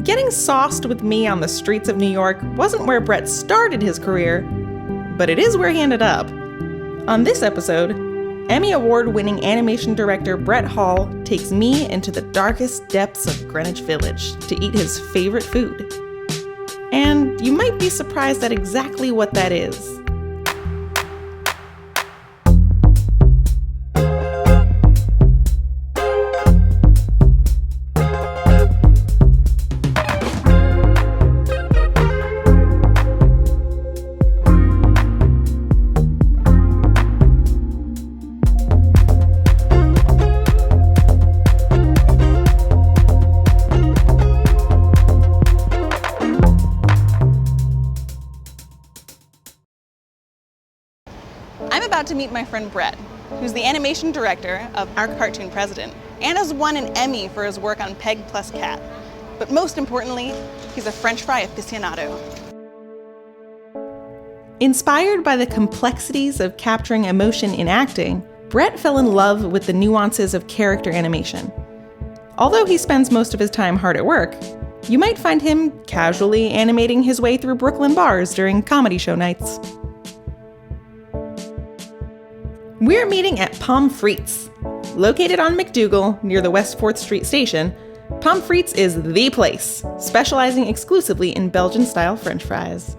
Getting sauced with me on the streets of New York wasn't where Brett started his career, but it is where he ended up. On this episode, Emmy Award-winning animation director Brett Hall takes me into the darkest depths of Greenwich Village to eat his favorite food. And you might be surprised at exactly what that is. I'm about to meet my friend Brett, who's the animation director of Our Cartoon President, and has won an Emmy for his work on Peg plus Cat. But most importantly, he's a French fry aficionado. Inspired by the complexities of capturing emotion in acting, Brett fell in love with the nuances of character animation. Although he spends most of his time hard at work, you might find him casually animating his way through Brooklyn bars during comedy show nights. We're meeting at Pommes Frites. Located on McDougal near the West 4th Street station, Pommes Frites is the place, specializing exclusively in Belgian-style French fries.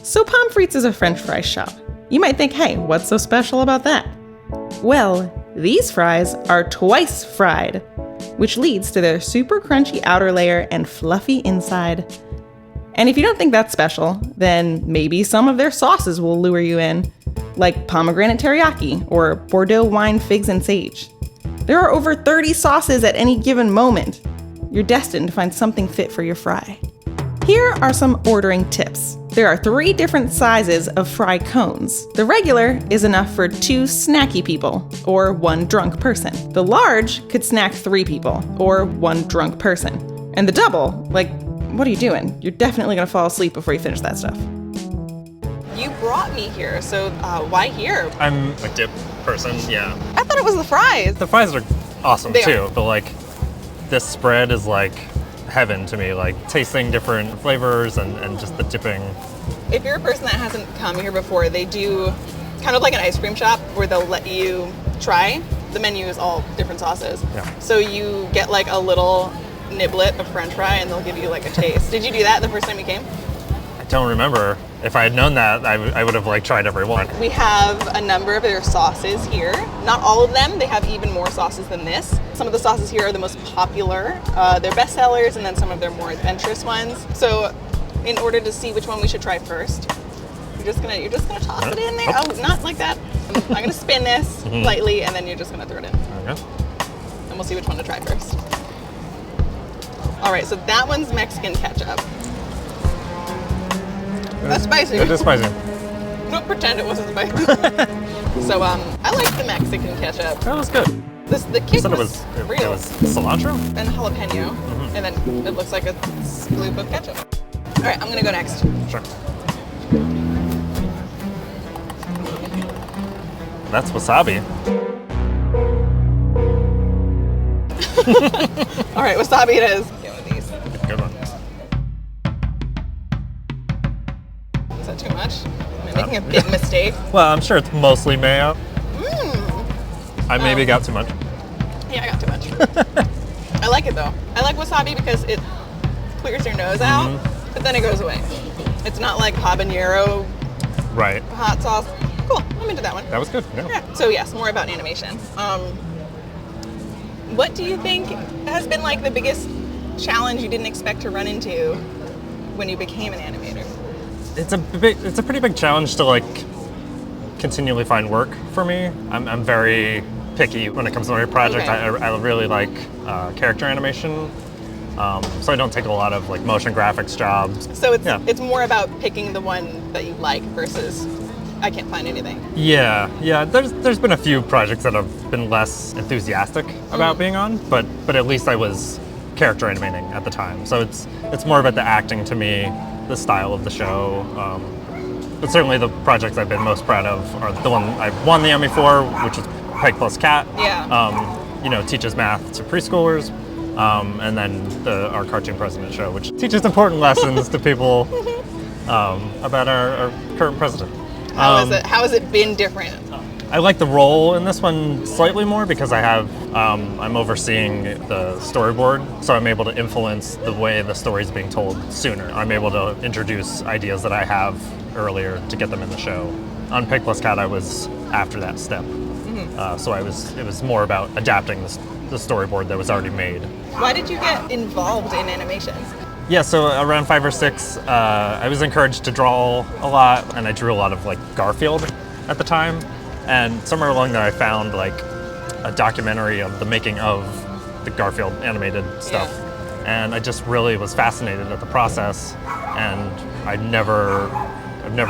So Pommes Frites is a French fry shop. You might think, hey, what's so special about that? Well, these fries are twice fried, which leads to their super crunchy outer layer and fluffy inside. And if you don't think that's special, then maybe some of their sauces will lure you in, like pomegranate teriyaki or Bordeaux wine figs and sage. There are over 30 sauces at any given moment. You're destined to find something fit for your fry. Here are some ordering tips. There are 3 different sizes of fry cones. The regular is enough for 2 snacky people, or 1 drunk person. The large could snack 3 people, or 1 drunk person. And the double, what are you doing? You're definitely gonna fall asleep before you finish that stuff. You brought me here, so why here? I'm a dip person, yeah. I thought it was the fries. The fries are awesome They too, are. but this spread is heaven to me, tasting different flavors and just the dipping. If you're a person that hasn't come here before, they do kind of like an ice cream shop where they'll let you try. The menu is all different sauces. Yeah. So you get a little niblet of French fry and they'll give you a taste. Did you do that the first time you came? I don't remember. If I had known that, I would have tried every one. We have a number of their sauces here. Not all of them. They have even more sauces than this. Some of the sauces here are the most popular. They're best sellers, and then some of their more adventurous ones. So in order to see which one we should try first, you're just gonna toss it in there. Oh, not like that. I'm gonna spin this lightly, and then you're just gonna throw it in. Okay. And we'll see which one to try first. All right, so that one's Mexican ketchup. That's spicy. It is spicy. Don't pretend it wasn't spicy. So I like the Mexican ketchup. That was good. The kick It was real. was cilantro? And jalapeno. And then it looks like a scoop of ketchup. All right, I'm gonna go next. Sure. That's wasabi. All right, wasabi it is. Get one of these. Good one. Is that too much? Am I making a big mistake? Well, I'm sure it's mostly mayo. I maybe got too much. Yeah, I got too much. I like it though. I like wasabi because it clears your nose out, but then it goes away. It's not like habanero Right. hot sauce. Cool, I'm into that one. That was good. Yeah. Yeah. So yes, more about animation. What do you think has been the biggest challenge you didn't expect to run into when you became an animator? It's a pretty big challenge to continually find work for me. I'm very picky when it comes to my project. Okay. I really like character animation, so I don't take a lot of motion graphics jobs. So it's more about picking the one that you like versus I can't find anything. Yeah. There's been a few projects that I've been less enthusiastic about being on, but at least I was character animating at the time. So it's more about the acting to me, the style of the show. But certainly the projects I've been most proud of are the one I won the Emmy for, which is Peg plus Cat. Yeah. Teaches math to preschoolers. and then our Cartoon President show, which teaches important lessons to people about our current president. How has it been different? I like the role in this one slightly more because I'm overseeing the storyboard, so I'm able to influence the way the story's being told sooner. I'm able to introduce ideas that I have earlier to get them in the show. On Pig Plus Cat, I was after that step, so it was more about adapting the storyboard that was already made. Why did you get involved in animation? Yeah, so around 5 or 6, I was encouraged to draw a lot, and I drew a lot of like Garfield at the time. And somewhere along there, I found like a documentary of the making of the Garfield animated stuff, and I just really was fascinated at the process. And I've never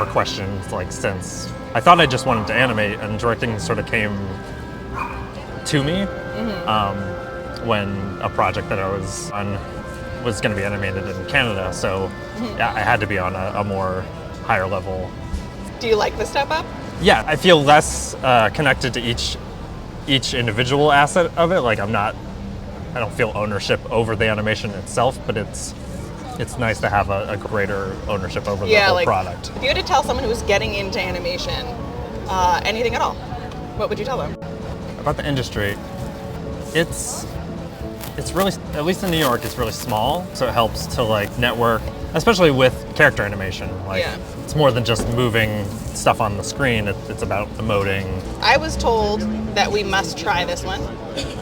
questioned like since. I thought I just wanted to animate, and directing sort of came to me when a project that I was on was going to be animated in Canada. So yeah, I had to be on a more higher level. Do you like the step up? Yeah, I feel less connected to each individual asset of it. Like I don't feel ownership over the animation itself, but it's nice to have a greater ownership over the whole product. If you had to tell someone who's getting into animation anything at all, what would you tell them? About the industry, it's really, at least in New York, it's really small, so it helps to like network, especially with character animation. Like it's more than just moving stuff on the screen. It's about emoting. I was told that we must try this one,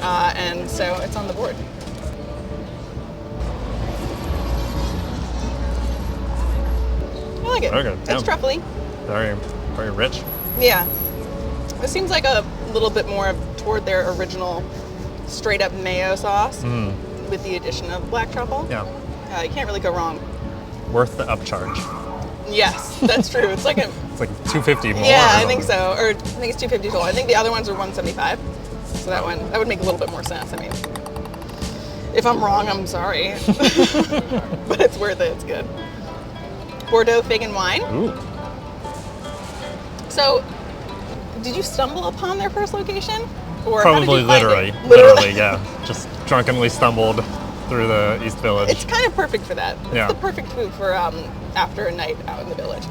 and so it's on the board. I like it. Very good. It's truffly. Very, very rich. Yeah. It seems like a little bit more toward their original straight up mayo sauce with the addition of black truffle. Yeah. You can't really go wrong. Worth the upcharge. Yes, that's true. It's like it's like $2.50 more. Yeah, I think so. Or I think it's $2.50 total. I think the other ones are $1.75. So that would make a little bit more sense. I mean, if I'm wrong, I'm sorry. But it's worth it. It's good. Bordeaux fig and wine. Ooh. So, did you stumble upon their first location? Or probably literally, yeah. Just drunkenly stumbled through the East Village. It's kind of perfect for that. It's the perfect food for after a night out in the village.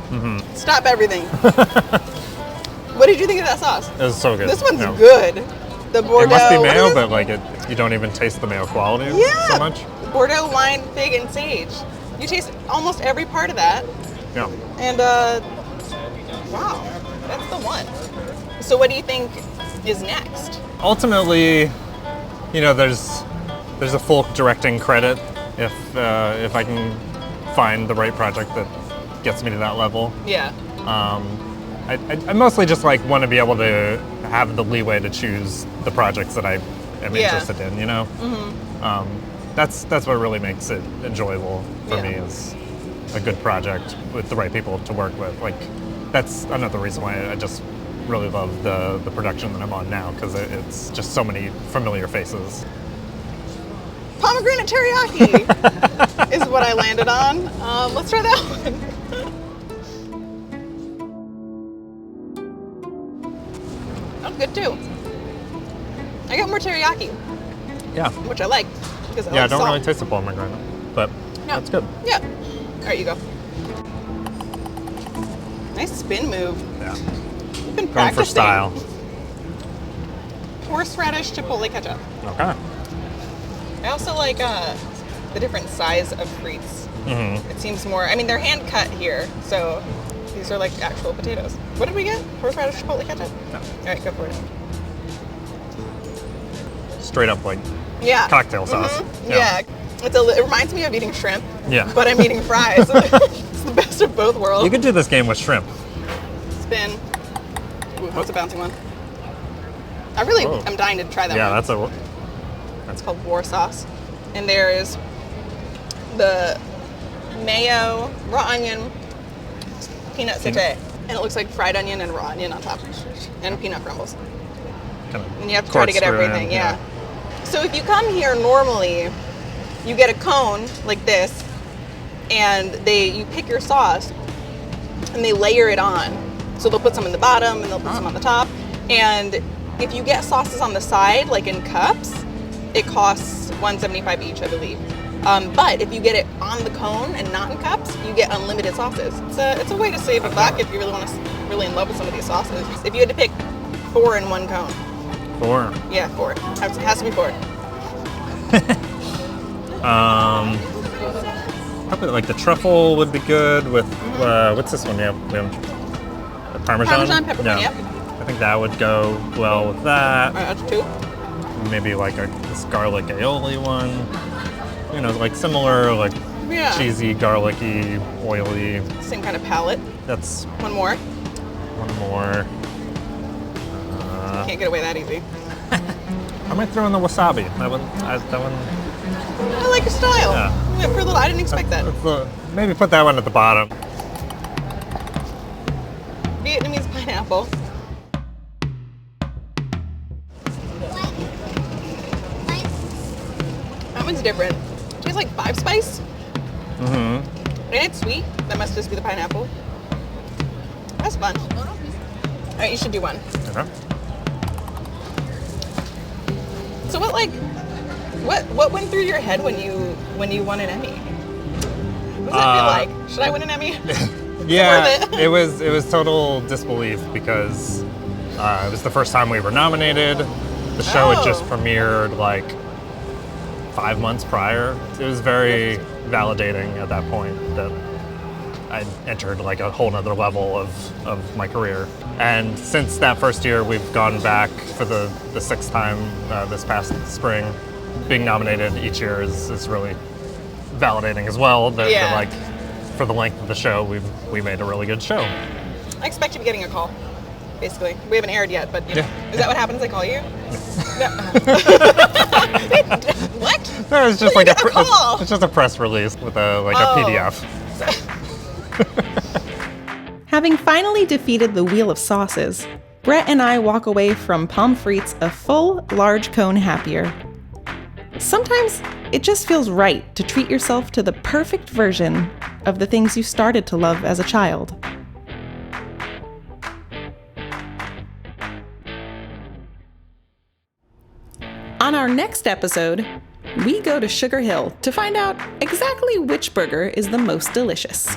Stop everything. What did you think of that sauce? It was so good. This one's good. The Bordeaux. It must be mayo, but like you don't even taste the mayo quality so much. Bordeaux wine, fig, and sage. You taste almost every part of that. Yeah. And wow, that's the one. So what do you think is next? Ultimately, there's a full directing credit if I can find the right project that gets me to that level. Yeah. I mostly just like want to be able to have the leeway to choose the projects that I am interested in. That's what really makes it enjoyable for me, is a good project with the right people to work with. Like that's another reason why I just really love the production that I'm on now, because it's just so many familiar faces. Pomegranate teriyaki is what I landed on. Let's try that one. That's good too. I got more teriyaki. Yeah. Which I like. Because I don't really taste the pomegranate, but that's good. Yeah. All right, you go. Nice spin move. Yeah. You've been practicing. Going for style. Horseradish chipotle ketchup. Okay. I also like the different size of frites. It seems more, they're hand cut here, so these are like actual potatoes. What did we get? Horseradish chipotle ketchup? No. All right, go for it. Straight up like cocktail sauce. Yeah. It reminds me of eating shrimp. Yeah. But I'm eating fries. It's the best of both worlds. You could do this game with shrimp. Spin. Ooh, what's a bouncy one? I really am dying to try that one. Yeah, It's called war sauce. And there is the mayo, raw onion, peanut satay. And it looks like fried onion and raw onion on top. And peanut crumbles. And you have to try to get everything, yeah. So if you come here normally, you get a cone like this, and you pick your sauce, and they layer it on. So they'll put some in the bottom, and they'll put some on the top. And if you get sauces on the side, like in cups, it costs $1.75 each, I believe. But if you get it on the cone and not in cups, you get unlimited sauces. It's a way to save a buck if you really want to really in love with some of these sauces. If you had to pick 4 in one cone. 4? Yeah, 4. It has to be 4. Probably like the truffle would be good with, what's this one? Yeah, Parmesan? Parmesan pepperoni, yep. I think that would go well with that. All right, that's 2. Maybe like this garlic aioli one. You know, like similar, like cheesy, garlicky, oily. Same kind of palate. That's one more. One more. Can't get away that easy. I might throw in the wasabi. That one. I like your style. Yeah. For a little, I didn't expect that. Maybe put that one at the bottom. Vietnamese pineapple. That one's different. It tastes like 5 spice. And it's sweet. That must just be the pineapple. That's fun. All right, you should do one. Okay. So what went through your head when you won an Emmy? What does that feel like? Should I win an Emmy? Yeah, it was total disbelief because it was the first time we were nominated. The show had just premiered like 5 months prior. It was very validating at that point that I entered like a whole nother level of my career. And since that first year, we've gone back for the 6th time this past spring. Being nominated each year is really validating as well. That like for the length of the show, we made a really good show. I expect you to be getting a call. Basically, we haven't aired yet, but you know, is that what happens? They call you? No. What? No, it's just it's just a press release with a PDF. Having finally defeated the wheel of sauces, Brett and I walk away from Pommes Frites a full, large cone happier. Sometimes it just feels right to treat yourself to the perfect version of the things you started to love as a child. On our next episode, we go to Sugar Hill to find out exactly which burger is the most delicious.